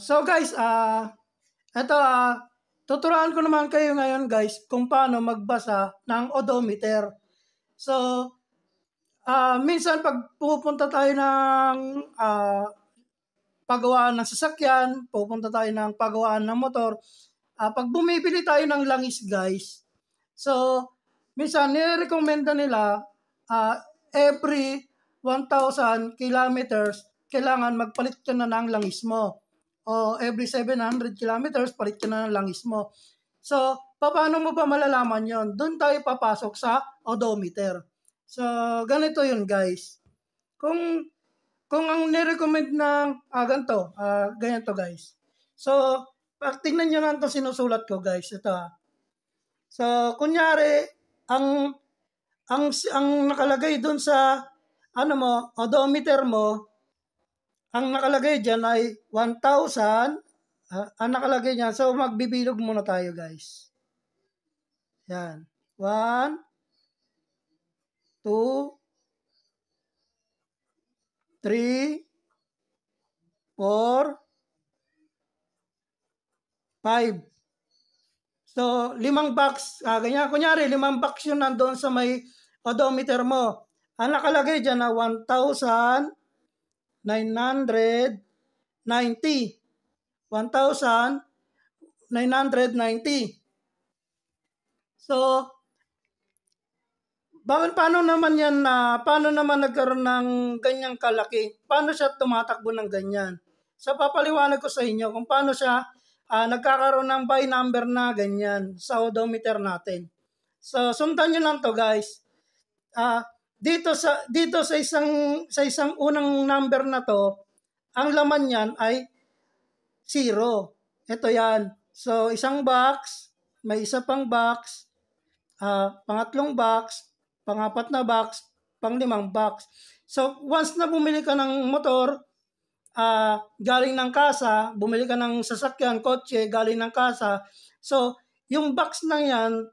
So guys, ito, tuturuan ko naman kayo ngayon guys kung paano magbasa ng odometer. So, minsan pag pupunta tayo ng pagawaan ng sasakyan, pupunta tayo ng pagawaan ng motor, pag bumibili tayo ng langis guys, so minsan nirekomenda nila every 1,000 kilometers, kailangan magpalit ka na ng langis mo. O every 700 kilometers, palit ka na ng langis mo. So, paano mo ba malalaman yon? Doon tayo papasok sa odometer. So, ganito yun guys. Kung ang nirecommend ng ganito guys. So, tingnan nyo lang ito sinusulat ko guys. Ito. So, kunyari, ang nakalagay doon sa odometer mo, ang nakalagay dyan ay 1,000. Ang nakalagay dyan, so magbibilog muna tayo guys. Yan. 1, 2, 3, 4, 5. So, 5 box. Ganyan, kunyari, 5 box yun nandoon sa may odometer mo. Ang nakalagay dyan na 1,990. 1,990. So, paano naman yan paano naman nagkaroon ng ganyang kalaki? Paano siya tumatakbo ng ganyan? So, papaliwanag ko sa inyo kung paano siya nagkakaroon ng by number na ganyan sa odometer natin. So, sundan nyo lang to guys. Dito sa isang unang number na to, ang laman niyan ay 0. Ito yan. So, isang box, may isa pang box, pangatlong box, pangapat na box, panglimang box. So, once na bumili ka ng motor, galing ng kasa, bumili ka ng sasakyan, kotse, galing ng kasa. So, yung box na yan,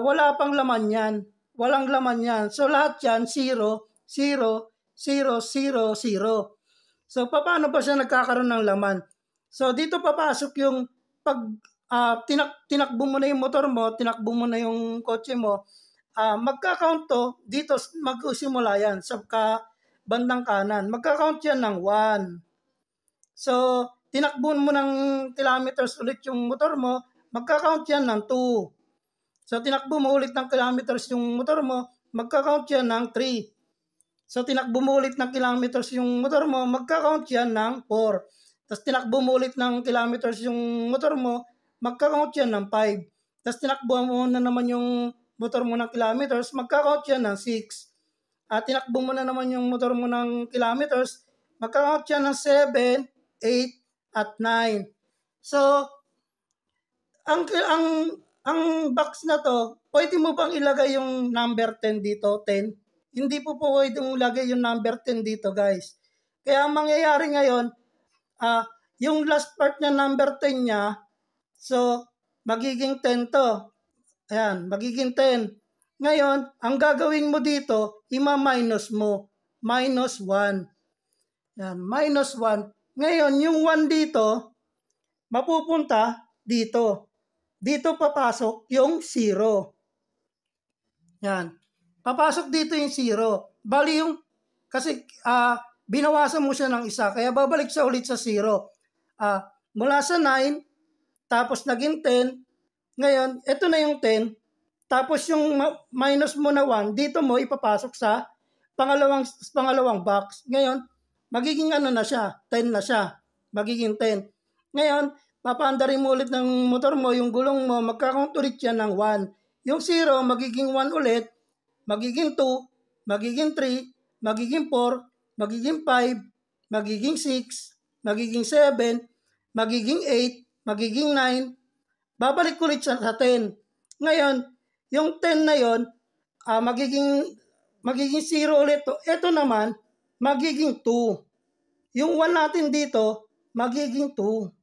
wala pang laman yan. Walang laman yan. So, lahat yan, 0, 0, 0, 0, 0. So, paano ba siya nagkakaroon ng laman? So, dito papasok yung pag tinakbo mo na yung motor mo, tinakbo mo na yung kotse mo, magka-count to, dito mag-usimula yan sa bandang kanan. Magka-count yan ng 1. So, tinakbo mo ng kilometers ulit yung motor mo, magka-count yan ng 2. So, tinakbo mo ulit ng kilometers yung motor mo, magka-count yan ng 3. So, tinakbo mo ulit ng kilometers yung motor mo, magka-count yan ng 4. Tapos, tinakbo mo ulit ng kilometers yung motor mo, magka-count yan ng 5. Tapos, tinakbo mo na naman yung motor mo ng kilometers, magka-count yan ng 6. Tinakbo mo na naman yung motor mo ng kilometers, magka-count yan ng 7, 8, at 9. So, ang box na to, pwede mo bang ilagay yung number 10 dito, 10? Hindi po pwede mong ilagay yung number 10 dito, guys. Kaya ang mangyayari ngayon, yung last part na number 10 niya, so, magiging 10 to. Ayan, magiging 10. Ngayon, ang gagawin mo dito, ima-minus mo. Minus 1. Ayan, minus 1. Ngayon, yung 1 dito, mapupunta dito. Dito papasok yung 0. Yan. Papasok dito yung 0. Bali yung, kasi binawasan mo siya ng isa, kaya babalik siya ulit sa 0. Mula sa 9, tapos naging 10. Ngayon, ito na yung 10. Tapos yung minus mo na 1, dito mo ipapasok sa pangalawang box. Ngayon, magiging na siya, 10 na siya. Magiging 10. Ngayon, papaandarin mo ulit ng motor mo, yung gulong mo, magkakount ulit yan ng 1. Yung 0, magiging 1 ulit, magiging 2, magiging 3, magiging 4, magiging 5, magiging 6, magiging 7, magiging 8, magiging 9, babalik ulit siya sa 10. Ngayon, yung 10 na yon, magiging 0 ulit. Ito naman, magiging 2. Yung 1 natin dito, magiging 2.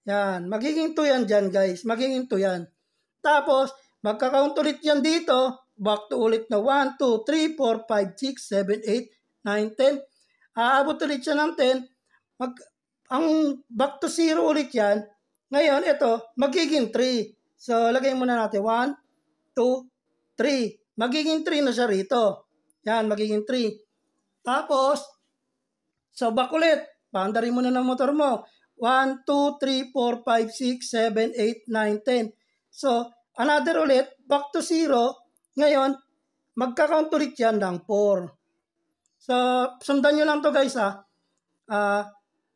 Yan, magiging 2 yan dyan guys. Magiging 2 yan. Tapos, magka-count ulit yan dito. Back to ulit na 1, 2, 3, 4, 5, 6, 7, 8, 9, 10. Aabot ulit siya ng 10. ang back to 0 ulit yan. Ngayon, ito, magiging 3. So, lagay muna natin 1, 2, 3. Magiging 3 na siya rito. Yan, magiging 3. Tapos, so back ulit. Paandarin mo na ng motor mo. 1, 2, 3, 4, 5, 6, 7, 8, 9, 10. So, another ulit, back to 0. Ngayon, magka-count ulit yan ng 4. So, sundan nyo lang to guys ha.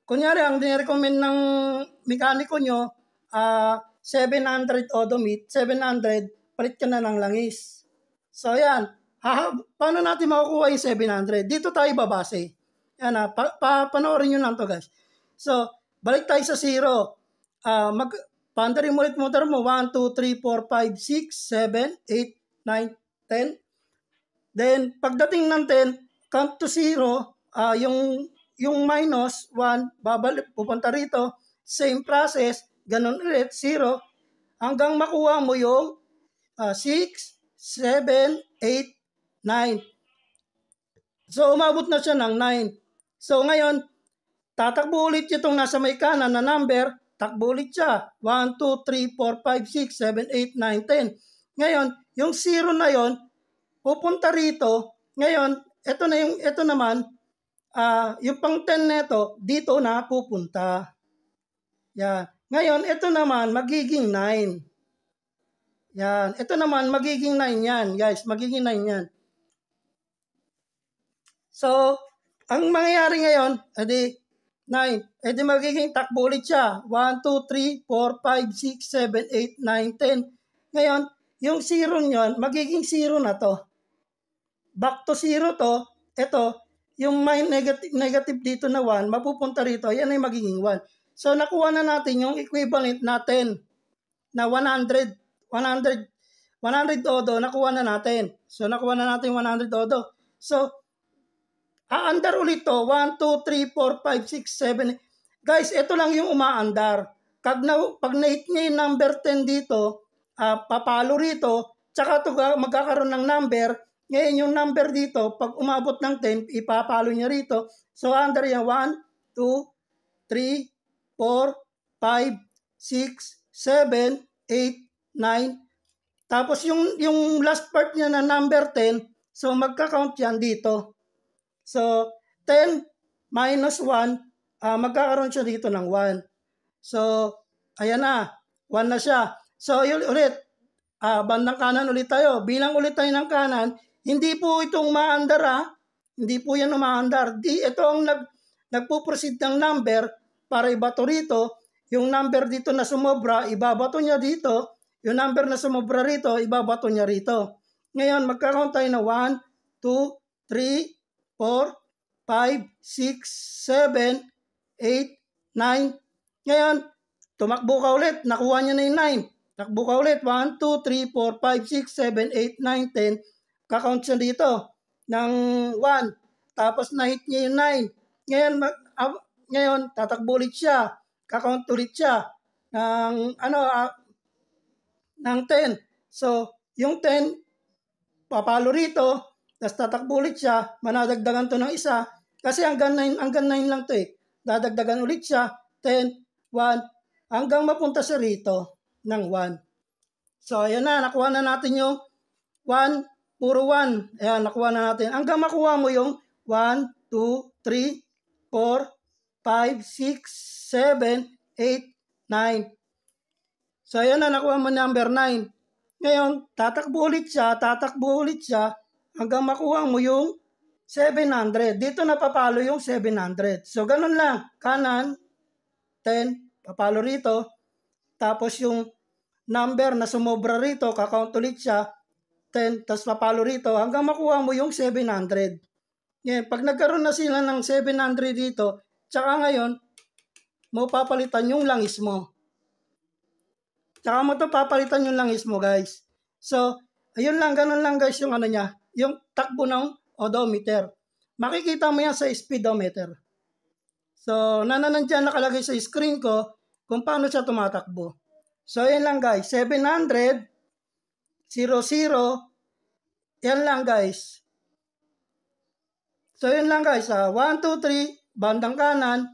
Kunyari, ang nirecommend ng mekaniko nyo, 700 odometer, 700, palit ka na ng langis. So, yan. Paano natin makukuha yung 700? Dito tayo babase. Yan ha. Panoorin nyo lang to guys. So, balik tayo sa 0. Paandarin mo ulit motor mo. 1, 2, 3, 4, 5, 6, 7, 8, 9, 10. Then, pagdating ng 10, count to 0, yung minus 1, babalik, pupunta rito. Same process, ganun ulit, 0, hanggang makuha mo yung 6, 7, 8, 9. So, umabot na siya ng 9. So, ngayon, tatakbo ulit itong nasa may kanan na number, takbo ulit siya. 1, 2, 3, 4, 5, 6, 7, 8, 9, 10. Ngayon, yung 0 na yon pupunta rito. Ngayon, ito naman, yung pang 10 neto, dito na pupunta. Yan. Ngayon, ito naman, magiging 9. Yan. Ito naman, magiging 9 yan, guys. Magiging 9 yan. So, ang mangyayari ngayon, edi 9. Edi magiging takbo ulit siya. 1, 2, 3, 4, 5, 6, 7, 8, 9, 10. Ngayon, yung 0 nyon, magiging 0 na to. Back to 0 to, ito, yung may negative dito na 1, mapupunta rito, yan ay magiging 1. So, nakuha na natin yung equivalent natin na 100 odo, nakuha na natin. So, nakuha na natin 100 odo. So, aandar ulit to, 1, 2, 3, 4, 5, 6, 7. Guys, ito lang yung umaandar. Pag na-hit niya yung number 10 dito, papalo rito, tsaka ito magkakaroon ng number. Ngayon yung number dito, pag umabot ng 10, ipapalo niya rito. So, under yan, 1, 2, 3, 4, 5, 6, 7, 8, 9. Tapos yung last part niya na number 10, so magka-count yan dito. So, 10 minus 1, magkakaroon siya dito ng 1. So, ayan na, 1 na siya. So, yun ulit, bandang kanan ulit tayo. Bilang ulit tayo ng kanan, hindi po itong maandar hindi po yan umaandar. Ito ang nagpo-proceed ng number para ibato rito. Yung number dito na sumobra, ibabato niya dito. Yung number na sumobra rito, ibabato niya rito. Ngayon, magkakaroon tayo na 1, 2, 3, 4, 5, 6, 7, 8, 9. Ngayon, tumakbo ka ulit. Nakuha niya na yung 9. Takbo ka ulit. 1, 2, 3, 4, 5, 6, 7, 8, 9, 10. Kakount siya dito ng 1. Tapos na-hit niya yung 9. Ngayon, tatakbo ulit siya. Kakount ulit siya ng, ng 10. So, yung 10, papalo rito. Tapos tatakbo ulit siya. Manadagdagan to ng isa. Kasi hanggang 9 lang to eh. Dadagdagan ulit siya. 10, 1. Hanggang mapunta siya rito ng 1. So, ayan na. Nakuha na natin yung 1. Puro 1. Ayan, nakuha na natin. Hanggang makuha mo yung 1, 2, 3, 4, 5, 6, 7, 8, 9. So, ayan na. Nakuha mo number 9. Ngayon, tatakbo ulit siya hanggang makuha mo yung 700. Dito napapalo yung 700. So, ganun lang. Kanan, 10, papalo rito. Tapos yung number na sumobra rito, kakount ulit siya, 10, tapos papalo rito, hanggang makuha mo yung 700. Ngayon, pag nagkaroon na sila ng 700 dito, tsaka ngayon, mo papalitan yung langis mo. Tsaka mo to papalitan yung langis mo, guys. So, ayun lang, ganun lang guys yung niya, yung takbo ng odometer. Makikita mo yan sa speedometer. So, nandiyan nakalagay sa screen ko kung paano siya tumatakbo. So, yan lang guys. 700, 00, yan lang guys. So, yan lang guys. 1, 2, 3, bandang kanan.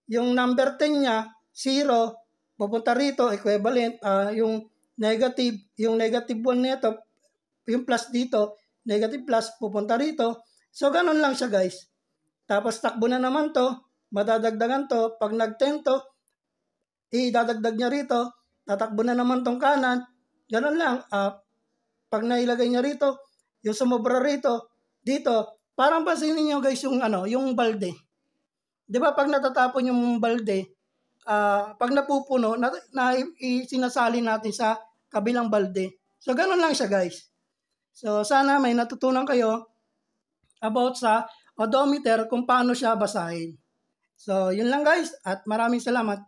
yung number 10 niya, 0, pupunta rito, equivalent, yung negative 1 nito, yung plus dito, negative plus, pupunta rito. So, ganun lang siya guys. Tapos, takbo na naman to, madadagdagan to, pag nag-10 to, idadagdag niya rito, tatakbo na naman tong kanan, ganun lang. Pag nailagay niya rito, yung sumobra rito, dito, parang pansinin niyo guys yung balde. 'Di ba pag natatapon yung balde, pag napupuno, isinasali natin sa kabilang balde. So, ganun lang siya guys. So, sana may natutunan kayo about sa odometer kung paano siya basahin. So, yun lang guys at maraming salamat.